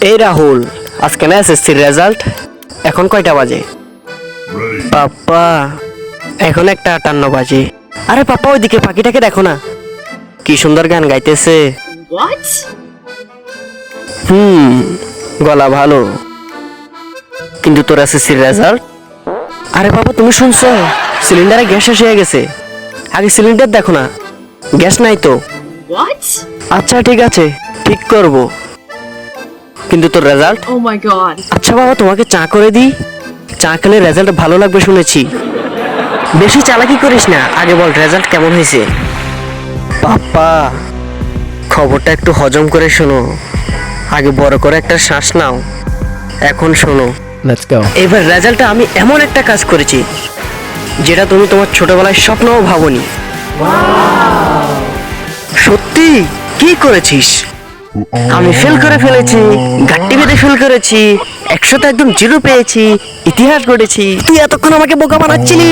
এই রাহুল, আজকে না এসএসসির রেজাল্ট? এখন কয়টা বাজে? পাপ্পা, এখন 1:58 বাজে। আরে পাপ্পা, ওইদিকে পাখিটাকে দেখো না, কি সুন্দর গান গাইতেছে। What? গলা ভালো, কিন্তু তোর এসএসসির রেজাল্ট? আরে বাবা, তুমি শুনছো? সিলিন্ডারে গ্যাস শেষ হয়ে গেছে। আগে সিলিন্ডার দেখো না, গ্যাস নাই তো। What? আচ্ছা ঠিক আছে, ঠিক করব, কিন্তু তোর রেজাল্ট? Oh my god. আচ্ছা বাবা, তোমাকে চা করে দিই। চা খেলে রেজাল্ট ভালো লাগবে শুনেছি। বেশি চালাকি করিস না, আগে বল রেজাল্ট কেমন হয়েছে। পাপ্পা, খবরটা একটু হজম করে শোনো। আগে বড় করে একটা শ্বাস নাও। এখন শোনো, Let's go. এবার রেজাল্টে আমি এমন একটা কাজ করেছি যেটা তুমি তোমার ছোটবেলায় স্বপ্নও ভাবনি। সত্যি? কি করেছিস? আমি ফেল করে ফেলেছি, গাট্টি বেঁধে ফেল করেছি, 100তে একদম 0 পেয়েছি, ইতিহাস গড়েছি। তুই এতক্ষণ আমাকে বোকা বানাচ্ছিলি।